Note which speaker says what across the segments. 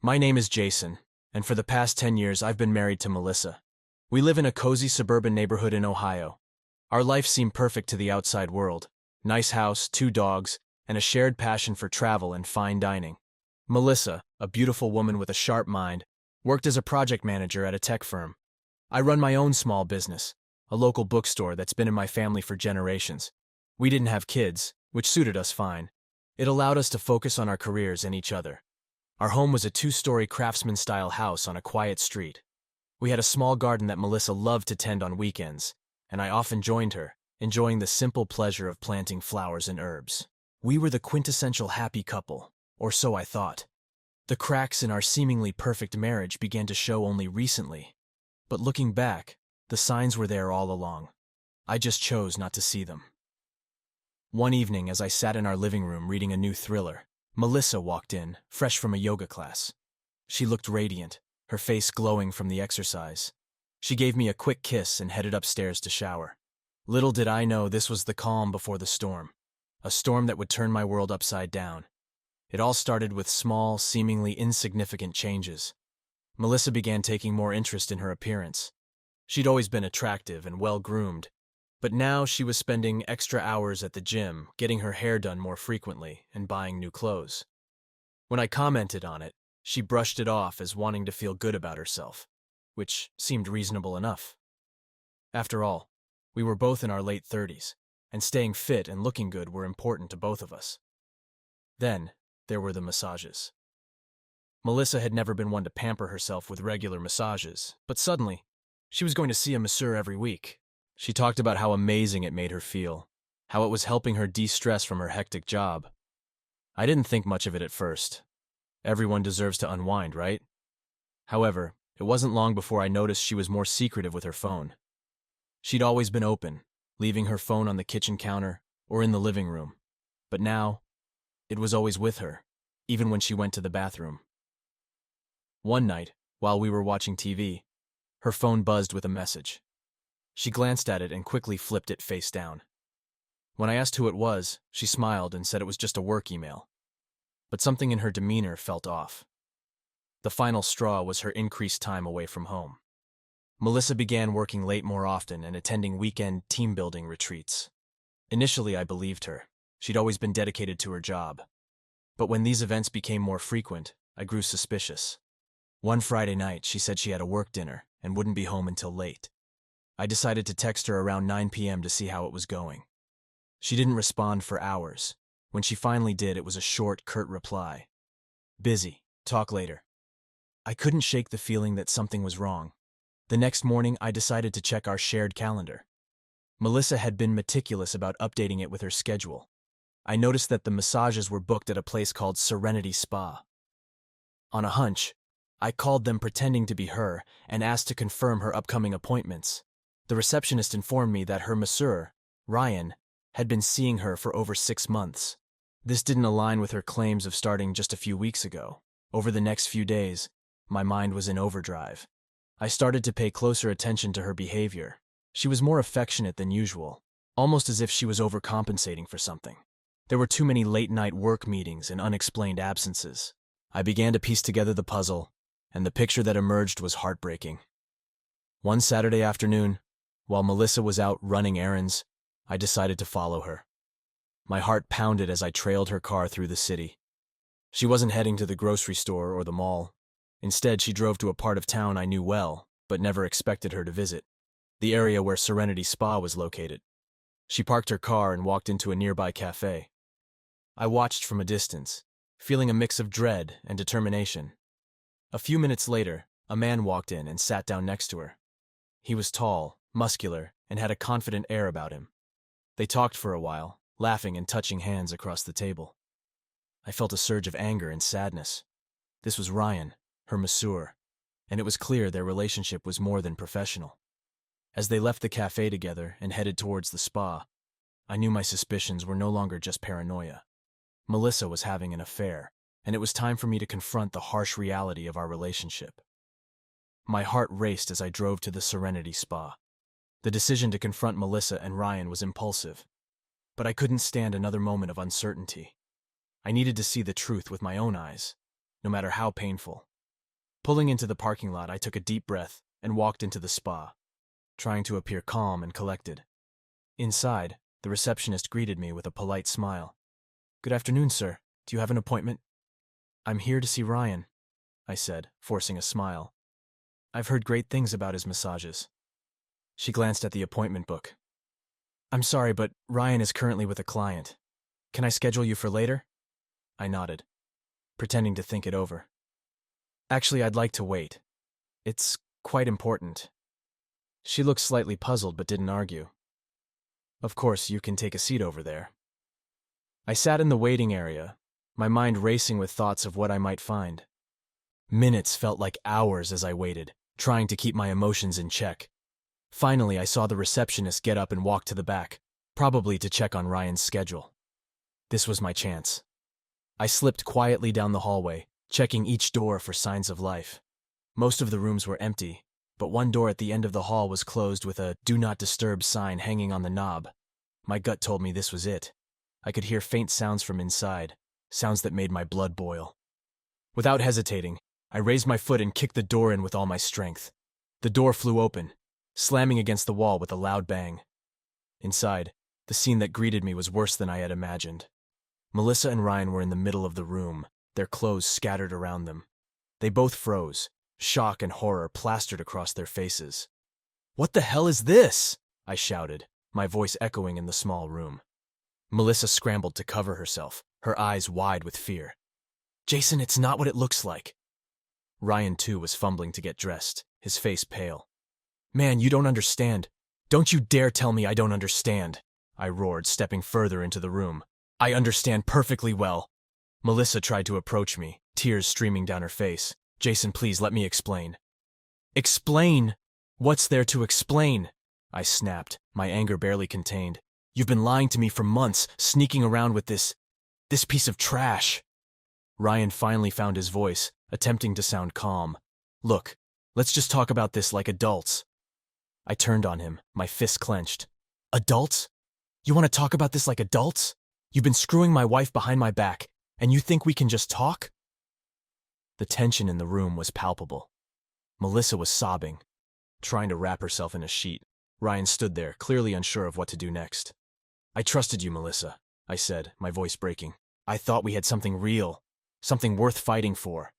Speaker 1: My name is Jason, and for the past 10 years I've been married to Melissa. We live in a cozy suburban neighborhood in Ohio. Our life seemed perfect to the outside world. Nice house, 2 dogs, and a shared passion for travel and fine dining. Melissa, a beautiful woman with a sharp mind, worked as a project manager at a tech firm. I run my own small business, a local bookstore that's been in my family for generations. We didn't have kids, which suited us fine. It allowed us to focus on our careers and each other. Our home was a 2-story craftsman-style house on a quiet street. We had a small garden that Melissa loved to tend on weekends, and I often joined her, enjoying the simple pleasure of planting flowers and herbs. We were the quintessential happy couple, or so I thought. The cracks in our seemingly perfect marriage began to show only recently, but looking back, the signs were there all along. I just chose not to see them. One evening, as I sat in our living room reading a new thriller, Melissa walked in, fresh from a yoga class. She looked radiant, her face glowing from the exercise. She gave me a quick kiss and headed upstairs to shower. Little did I know this was the calm before the storm, a storm that would turn my world upside down. It all started with small, seemingly insignificant changes. Melissa began taking more interest in her appearance. She'd always been attractive and well-groomed, but now she was spending extra hours at the gym, getting her hair done more frequently, and buying new clothes. When I commented on it, she brushed it off as wanting to feel good about herself, which seemed reasonable enough. After all, we were both in our late 30s, and staying fit and looking good were important to both of us. Then, there were the massages. Melissa had never been one to pamper herself with regular massages, but suddenly, she was going to see a masseur every week. She talked about how amazing it made her feel, how it was helping her de-stress from her hectic job. I didn't think much of it at first. Everyone deserves to unwind, right? However, it wasn't long before I noticed she was more secretive with her phone. She'd always been open, leaving her phone on the kitchen counter or in the living room. But now, it was always with her, even when she went to the bathroom. One night, while we were watching TV, her phone buzzed with a message. She glanced at it and quickly flipped it face down. When I asked who it was, she smiled and said it was just a work email. But something in her demeanor felt off. The final straw was her increased time away from home. Melissa began working late more often and attending weekend team-building retreats. Initially, I believed her. She'd always been dedicated to her job. But when these events became more frequent, I grew suspicious. One Friday night, she said she had a work dinner and wouldn't be home until late. I decided to text her around 9 p.m. to see how it was going. She didn't respond for hours. When she finally did, it was a short, curt reply. Busy. Talk later. I couldn't shake the feeling that something was wrong. The next morning, I decided to check our shared calendar. Melissa had been meticulous about updating it with her schedule. I noticed that the massages were booked at a place called Serenity Spa. On a hunch, I called them pretending to be her and asked to confirm her upcoming appointments. The receptionist informed me that her masseur, Ryan, had been seeing her for over 6 months. This didn't align with her claims of starting just a few weeks ago. Over the next few days, my mind was in overdrive. I started to pay closer attention to her behavior. She was more affectionate than usual, almost as if she was overcompensating for something. There were too many late-night work meetings and unexplained absences. I began to piece together the puzzle, and the picture that emerged was heartbreaking. One Saturday afternoon, while Melissa was out running errands, I decided to follow her. My heart pounded as I trailed her car through the city. She wasn't heading to the grocery store or the mall. Instead, she drove to a part of town I knew well, but never expected her to visit, the area where Serenity Spa was located. She parked her car and walked into a nearby café. I watched from a distance, feeling a mix of dread and determination. A few minutes later, a man walked in and sat down next to her. He was tall, muscular, and had a confident air about him. They talked for a while, laughing and touching hands across the table. I felt a surge of anger and sadness. This was Ryan, her masseur, and it was clear their relationship was more than professional. As they left the cafe together and headed towards the spa, I knew my suspicions were no longer just paranoia. Melissa was having an affair, and it was time for me to confront the harsh reality of our relationship. My heart raced as I drove to the Serenity Spa. The decision to confront Melissa and Ryan was impulsive, but I couldn't stand another moment of uncertainty. I needed to see the truth with my own eyes, no matter how painful. Pulling into the parking lot, I took a deep breath and walked into the spa, trying to appear calm and collected. Inside, the receptionist greeted me with a polite smile. "Good afternoon, sir. Do you have an appointment?" "I'm here to see Ryan," I said, forcing a smile. "I've heard great things about his massages." She glanced at the appointment book. "I'm sorry, but Ryan is currently with a client. Can I schedule you for later?" I nodded, pretending to think it over. "Actually, I'd like to wait. It's quite important." She looked slightly puzzled but didn't argue. "Of course, you can take a seat over there." I sat in the waiting area, my mind racing with thoughts of what I might find. Minutes felt like hours as I waited, trying to keep my emotions in check. Finally, I saw the receptionist get up and walk to the back, probably to check on Ryan's schedule. This was my chance. I slipped quietly down the hallway, checking each door for signs of life. Most of the rooms were empty, but one door at the end of the hall was closed with a "Do Not Disturb" sign hanging on the knob. My gut told me this was it. I could hear faint sounds from inside, sounds that made my blood boil. Without hesitating, I raised my foot and kicked the door in with all my strength. The door flew open, slamming against the wall with a loud bang. Inside, the scene that greeted me was worse than I had imagined. Melissa and Ryan were in the middle of the room, their clothes scattered around them. They both froze, shock and horror plastered across their faces. "What the hell is this?" I shouted, my voice echoing in the small room. Melissa scrambled to cover herself, her eyes wide with fear. "Jason, it's not what it looks like." Ryan, too, was fumbling to get dressed, his face pale. "Man, you don't understand. Don't you dare tell me I don't understand," I roared, stepping further into the room. "I understand perfectly well." Melissa tried to approach me, tears streaming down her face. "Jason, please, let me explain." "Explain? What's there to explain?" I snapped, my anger barely contained. "You've been lying to me for months, sneaking around with this piece of trash." Ryan finally found his voice, attempting to sound calm. "Look, let's just talk about this like adults." I turned on him, my fists clenched. "Adults? You want to talk about this like adults? You've been screwing my wife behind my back, and you think we can just talk?" The tension in the room was palpable. Melissa was sobbing, trying to wrap herself in a sheet. Ryan stood there, clearly unsure of what to do next. "I trusted you, Melissa," I said, my voice breaking. "I thought we had something real, something worth fighting for.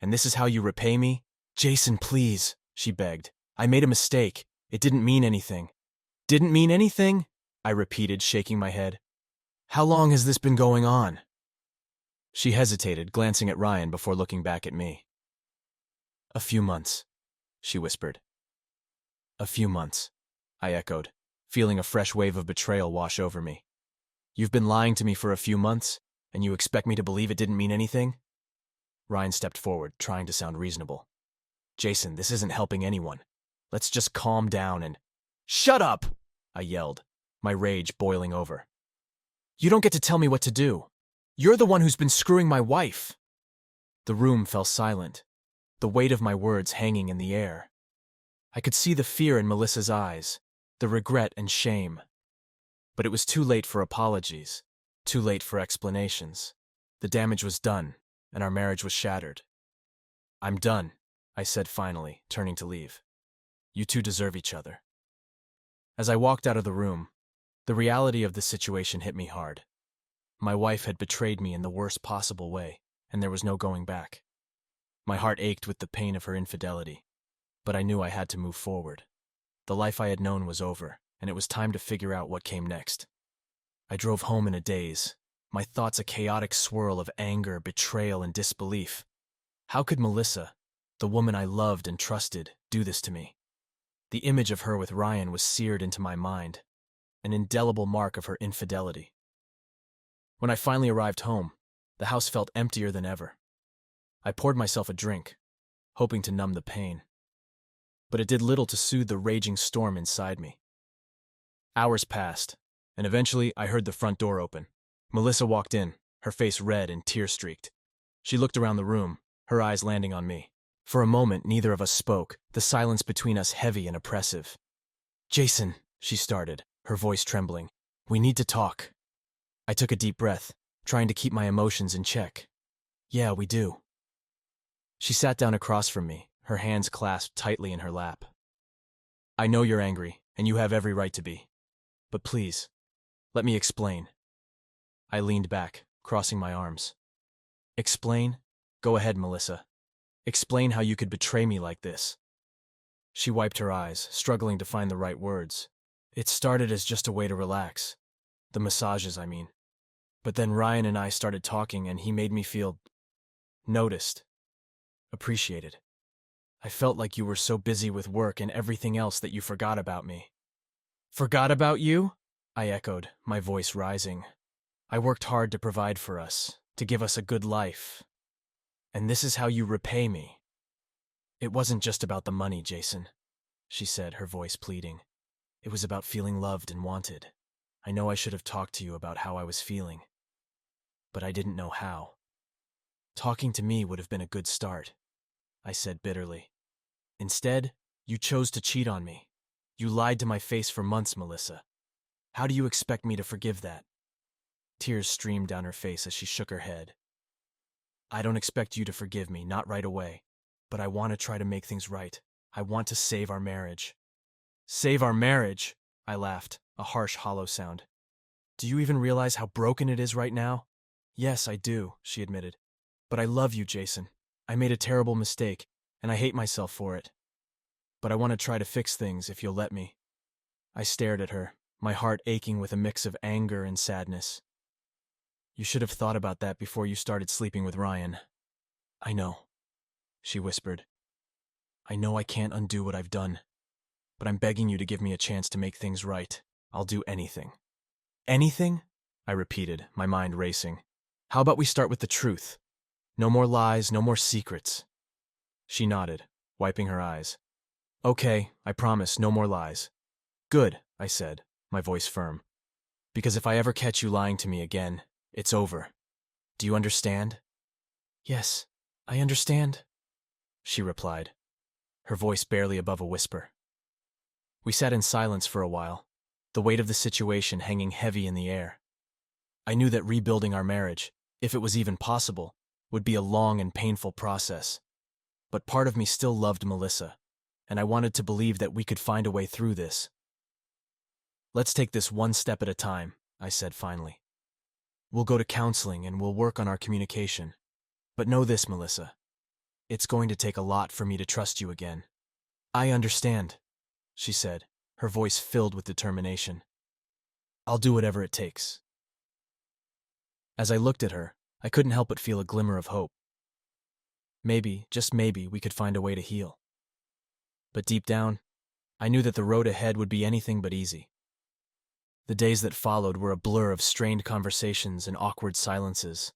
Speaker 1: And this is how you repay me?" "Jason, please," she begged. "I made a mistake. It didn't mean anything." "Didn't mean anything?" I repeated, shaking my head. "How long has this been going on?" She hesitated, glancing at Ryan before looking back at me. "A few months," she whispered. "A few months," I echoed, feeling a fresh wave of betrayal wash over me. "You've been lying to me for a few months, and you expect me to believe it didn't mean anything?" Ryan stepped forward, trying to sound reasonable. "Jason, this isn't helping anyone. Let's just calm down and—" "Shut up!" I yelled, my rage boiling over. "You don't get to tell me what to do. You're the one who's been screwing my wife." The room fell silent, the weight of my words hanging in the air. I could see the fear in Melissa's eyes, the regret and shame. But it was too late for apologies, too late for explanations. The damage was done, and our marriage was shattered. "I'm done," I said finally, turning to leave. "You two deserve each other." As I walked out of the room, the reality of the situation hit me hard. My wife had betrayed me in the worst possible way, and there was no going back. My heart ached with the pain of her infidelity, but I knew I had to move forward. The life I had known was over, and it was time to figure out what came next. I drove home in a daze, my thoughts a chaotic swirl of anger, betrayal, and disbelief. How could Melissa, the woman I loved and trusted, do this to me? The image of her with Ryan was seared into my mind, an indelible mark of her infidelity. When I finally arrived home, the house felt emptier than ever. I poured myself a drink, hoping to numb the pain. But it did little to soothe the raging storm inside me. Hours passed, and eventually I heard the front door open. Melissa walked in, her face red and tear-streaked. She looked around the room, her eyes landing on me. For a moment, neither of us spoke, the silence between us heavy and oppressive. "Jason," she started, her voice trembling. "We need to talk." I took a deep breath, trying to keep my emotions in check. "Yeah, we do." She sat down across from me, her hands clasped tightly in her lap. I know you're angry, and you have every right to be. But please, let me explain. I leaned back, crossing my arms. Explain? Go ahead, Melissa. Explain how you could betray me like this. She wiped her eyes, struggling to find the right words. It started as just a way to relax. The massages, I mean. But then Ryan and I started talking, and he made me feel noticed, appreciated. I felt like you were so busy with work and everything else that you forgot about me. Forgot about you? I echoed, my voice rising. I worked hard to provide for us, to give us a good life. And this is how you repay me. It wasn't just about the money, Jason, she said, her voice pleading. It was about feeling loved and wanted. I know I should have talked to you about how I was feeling, but I didn't know how. Talking to me would have been a good start, I said bitterly. Instead, you chose to cheat on me. You lied to my face for months, Melissa. How do you expect me to forgive that? Tears streamed down her face as she shook her head. I don't expect you to forgive me, not right away, but I want to try to make things right. I want to save our marriage. Save our marriage? I laughed, a harsh, hollow sound. Do you even realize how broken it is right now? Yes, I do, she admitted. But I love you, Jason. I made a terrible mistake, and I hate myself for it. But I want to try to fix things if you'll let me. I stared at her, my heart aching with a mix of anger and sadness. You should have thought about that before you started sleeping with Ryan. I know, she whispered. I know I can't undo what I've done, but I'm begging you to give me a chance to make things right. I'll do anything. Anything? I repeated, my mind racing. How about we start with the truth? No more lies, no more secrets. She nodded, wiping her eyes. Okay, I promise, no more lies. Good, I said, my voice firm. Because if I ever catch you lying to me again, it's over. Do you understand? Yes, I understand, she replied, her voice barely above a whisper. We sat in silence for a while, the weight of the situation hanging heavy in the air. I knew that rebuilding our marriage, if it was even possible, would be a long and painful process. But part of me still loved Melissa, and I wanted to believe that we could find a way through this. Let's take this one step at a time, I said finally. We'll go to counseling and we'll work on our communication. But know this, Melissa. It's going to take a lot for me to trust you again. I understand, she said, her voice filled with determination. I'll do whatever it takes. As I looked at her, I couldn't help but feel a glimmer of hope. Maybe, just maybe, we could find a way to heal. But deep down, I knew that the road ahead would be anything but easy. The days that followed were a blur of strained conversations and awkward silences.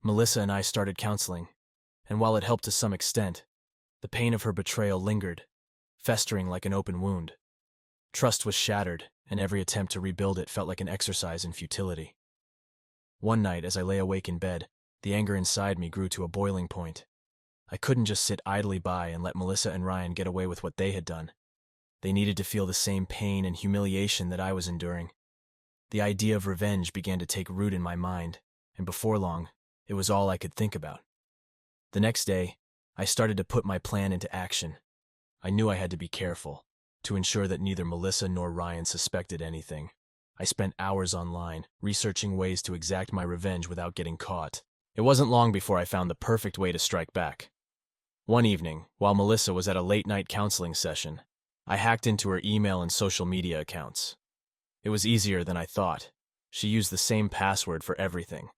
Speaker 1: Melissa and I started counseling, and while it helped to some extent, the pain of her betrayal lingered, festering like an open wound. Trust was shattered, and every attempt to rebuild it felt like an exercise in futility. One night, as I lay awake in bed, the anger inside me grew to a boiling point. I couldn't just sit idly by and let Melissa and Ryan get away with what they had done. They needed to feel the same pain and humiliation that I was enduring. The idea of revenge began to take root in my mind, and before long, it was all I could think about. The next day, I started to put my plan into action. I knew I had to be careful, to ensure that neither Melissa nor Ryan suspected anything. I spent hours online, researching ways to exact my revenge without getting caught. It wasn't long before I found the perfect way to strike back. One evening, while Melissa was at a late-night counseling session, I hacked into her email and social media accounts. It was easier than I thought. She used the same password for everything.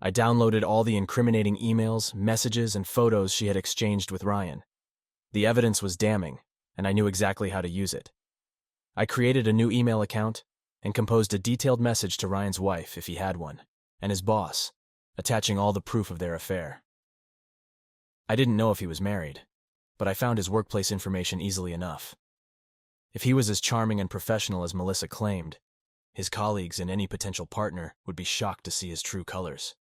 Speaker 1: I downloaded all the incriminating emails, messages, and photos she had exchanged with Ryan. The evidence was damning, and I knew exactly how to use it. I created a new email account and composed a detailed message to Ryan's wife, if he had one, and his boss, attaching all the proof of their affair. I didn't know if he was married, but I found his workplace information easily enough. If he was as charming and professional as Melissa claimed, his colleagues and any potential partner would be shocked to see his true colors.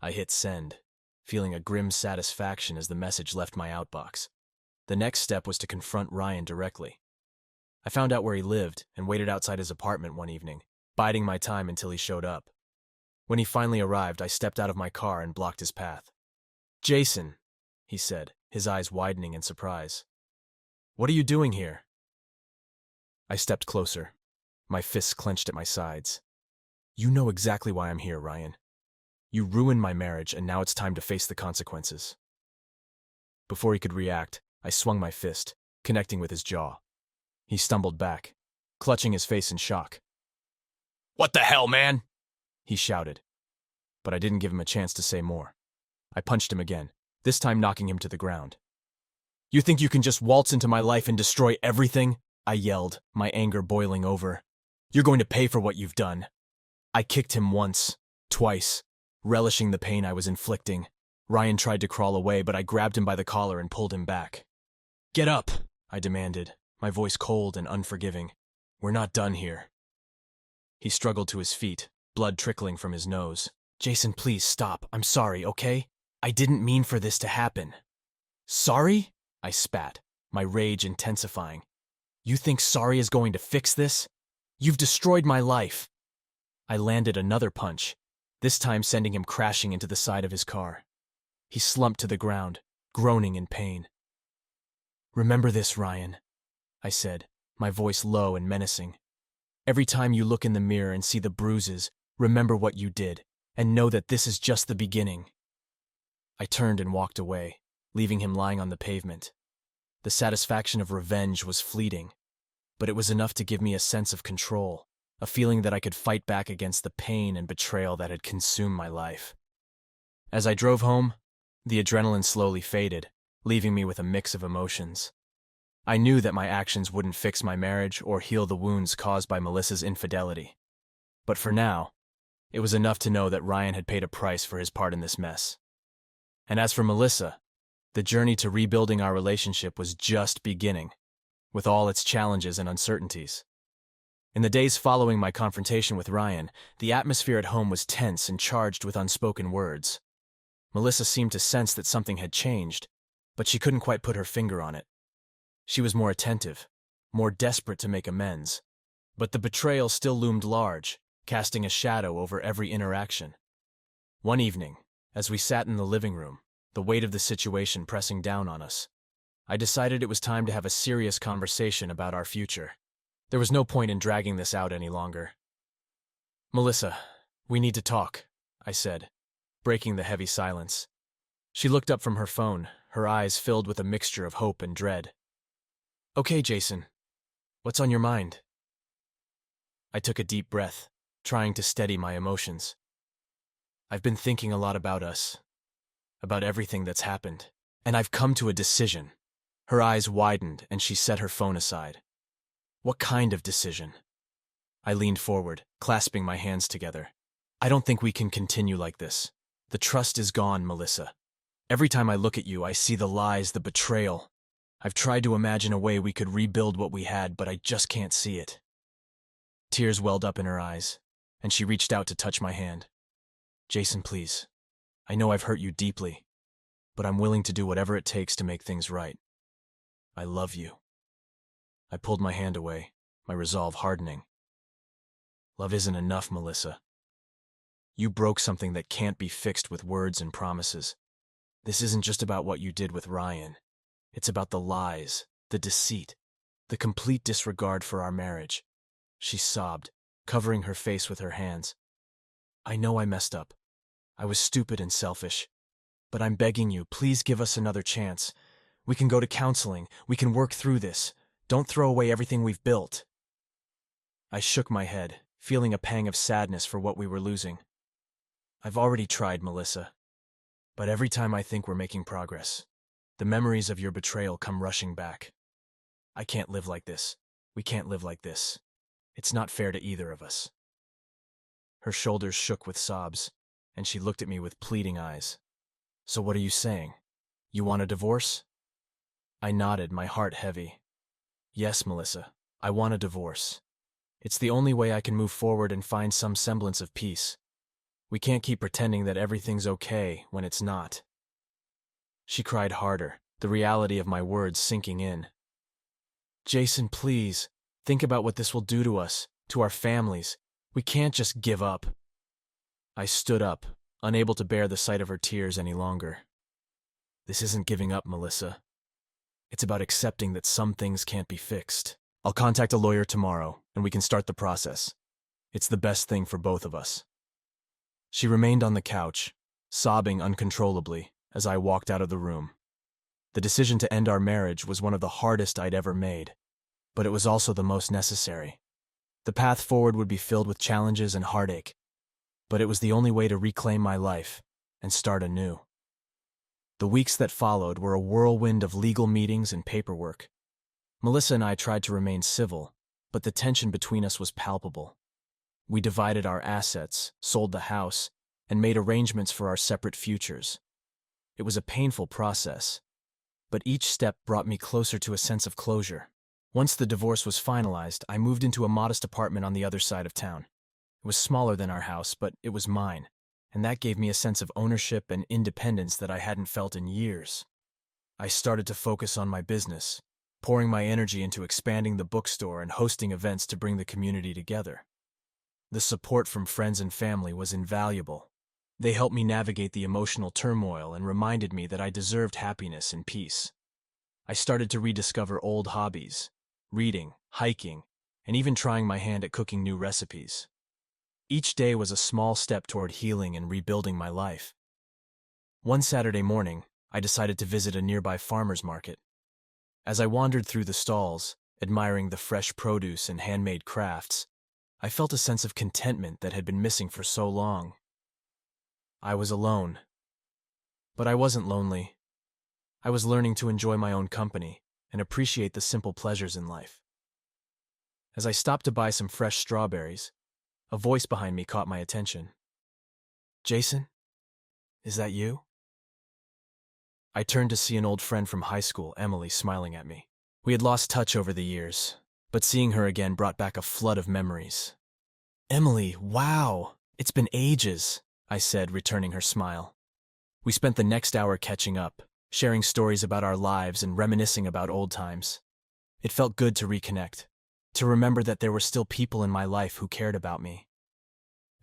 Speaker 1: I hit send, feeling a grim satisfaction as the message left my outbox. The next step was to confront Ryan directly. I found out where he lived and waited outside his apartment one evening, biding my time until he showed up. When he finally arrived, I stepped out of my car and blocked his path. Jason, he said, his eyes widening in surprise. What are you doing here? I stepped closer, my fists clenched at my sides. You know exactly why I'm here, Ryan. You ruined my marriage, and now it's time to face the consequences. Before he could react, I swung my fist, connecting with his jaw. He stumbled back, clutching his face in shock. What the hell, man? He shouted. But I didn't give him a chance to say more. I punched him again, this time knocking him to the ground. You think you can just waltz into my life and destroy everything? I yelled, my anger boiling over. You're going to pay for what you've done. I kicked him once, twice, relishing the pain I was inflicting. Ryan tried to crawl away, but I grabbed him by the collar and pulled him back. Get up, I demanded, my voice cold and unforgiving. We're not done here. He struggled to his feet, blood trickling from his nose. Jason, please stop. I'm sorry, okay? I didn't mean for this to happen. Sorry? I spat, my rage intensifying. You think sorry is going to fix this? You've destroyed my life. I landed another punch, this time sending him crashing into the side of his car. He slumped to the ground, groaning in pain. Remember this, Ryan, I said, my voice low and menacing. Every time you look in the mirror and see the bruises, remember what you did, and know that this is just the beginning. I turned and walked away, leaving him lying on the pavement. The satisfaction of revenge was fleeting, but it was enough to give me a sense of control, a feeling that I could fight back against the pain and betrayal that had consumed my life. As I drove home, the adrenaline slowly faded, leaving me with a mix of emotions. I knew that my actions wouldn't fix my marriage or heal the wounds caused by Melissa's infidelity. But for now, it was enough to know that Ryan had paid a price for his part in this mess. And as for Melissa, the journey to rebuilding our relationship was just beginning, with all its challenges and uncertainties. In the days following my confrontation with Ryan, the atmosphere at home was tense and charged with unspoken words. Melissa seemed to sense that something had changed, but she couldn't quite put her finger on it. She was more attentive, more desperate to make amends, but the betrayal still loomed large, casting a shadow over every interaction. One evening, as we sat in the living room, the weight of the situation pressing down on us, I decided it was time to have a serious conversation about our future. There was no point in dragging this out any longer. Melissa, we need to talk, I said, breaking the heavy silence. She looked up from her phone, her eyes filled with a mixture of hope and dread. Okay, Jason, what's on your mind? I took a deep breath, trying to steady my emotions. I've been thinking a lot about us, about everything that's happened, and I've come to a decision. Her eyes widened and she set her phone aside. What kind of decision? I leaned forward, clasping my hands together. I don't think we can continue like this. The trust is gone, Melissa. Every time I look at you, I see the lies, the betrayal. I've tried to imagine a way we could rebuild what we had, but I just can't see it. Tears welled up in her eyes, and she reached out to touch my hand. Jason, please. I know I've hurt you deeply, but I'm willing to do whatever it takes to make things right. I love you. I pulled my hand away, my resolve hardening. Love isn't enough, Melissa. You broke something that can't be fixed with words and promises. This isn't just about what you did with Ryan. It's about the lies, the deceit, the complete disregard for our marriage. She sobbed, covering her face with her hands. I know I messed up. I was stupid and selfish. But I'm begging you, please give us another chance. We can go to counseling. We can work through this. Don't throw away everything we've built. I shook my head, feeling a pang of sadness for what we were losing. I've already tried, Melissa. But every time I think we're making progress, the memories of your betrayal come rushing back. I can't live like this. We can't live like this. It's not fair to either of us. Her shoulders shook with sobs, and she looked at me with pleading eyes. So what are you saying? You want a divorce? I nodded, my heart heavy. Yes, Melissa, I want a divorce. It's the only way I can move forward and find some semblance of peace. We can't keep pretending that everything's okay when it's not. She cried harder, the reality of my words sinking in. Jason, please, think about what this will do to us, to our families. We can't just give up. I stood up, unable to bear the sight of her tears any longer. This isn't giving up, Melissa. It's about accepting that some things can't be fixed. I'll contact a lawyer tomorrow, and we can start the process. It's the best thing for both of us. She remained on the couch, sobbing uncontrollably as I walked out of the room. The decision to end our marriage was one of the hardest I'd ever made, but it was also the most necessary. The path forward would be filled with challenges and heartache, but it was the only way to reclaim my life and start anew. The weeks that followed were a whirlwind of legal meetings and paperwork. Melissa and I tried to remain civil, but the tension between us was palpable. We divided our assets, sold the house, and made arrangements for our separate futures. It was a painful process, but each step brought me closer to a sense of closure. Once the divorce was finalized, I moved into a modest apartment on the other side of town. It was smaller than our house, but it was mine, and that gave me a sense of ownership and independence that I hadn't felt in years. I started to focus on my business, pouring my energy into expanding the bookstore and hosting events to bring the community together. The support from friends and family was invaluable. They helped me navigate the emotional turmoil and reminded me that I deserved happiness and peace. I started to rediscover old hobbies, reading, hiking, and even trying my hand at cooking new recipes. Each day was a small step toward healing and rebuilding my life. One Saturday morning, I decided to visit a nearby farmer's market. As I wandered through the stalls, admiring the fresh produce and handmade crafts, I felt a sense of contentment that had been missing for so long. I was alone. But I wasn't lonely. I was learning to enjoy my own company and appreciate the simple pleasures in life. As I stopped to buy some fresh strawberries, a voice behind me caught my attention. "Jason? Is that you?" I turned to see an old friend from high school, Emily, smiling at me. We had lost touch over the years, but seeing her again brought back a flood of memories. "Emily, wow! It's been ages," I said, returning her smile. We spent the next hour catching up, sharing stories about our lives and reminiscing about old times. It felt good to reconnect, to remember that there were still people in my life who cared about me.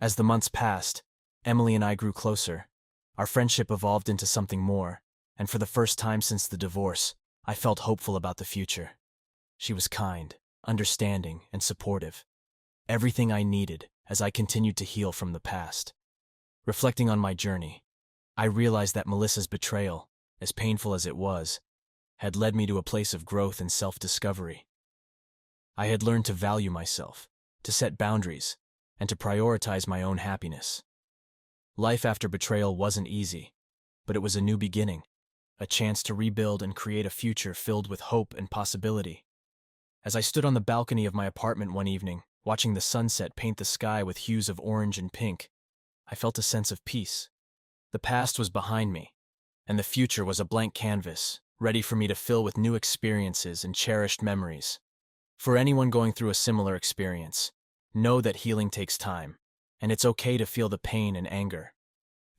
Speaker 1: As the months passed, Emily and I grew closer. Our friendship evolved into something more, and for the first time since the divorce, I felt hopeful about the future. She was kind, understanding, and supportive. Everything I needed as I continued to heal from the past. Reflecting on my journey, I realized that Melissa's betrayal, as painful as it was, had led me to a place of growth and self-discovery. I had learned to value myself, to set boundaries, and to prioritize my own happiness. Life after betrayal wasn't easy, but it was a new beginning, a chance to rebuild and create a future filled with hope and possibility. As I stood on the balcony of my apartment one evening, watching the sunset paint the sky with hues of orange and pink, I felt a sense of peace. The past was behind me, and the future was a blank canvas, ready for me to fill with new experiences and cherished memories. For anyone going through a similar experience, know that healing takes time, and it's okay to feel the pain and anger,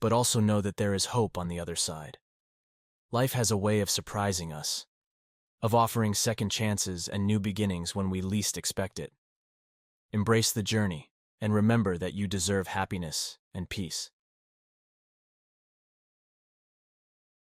Speaker 1: but also know that there is hope on the other side. Life has a way of surprising us, of offering second chances and new beginnings when we least expect it. Embrace the journey, and remember that you deserve happiness and peace.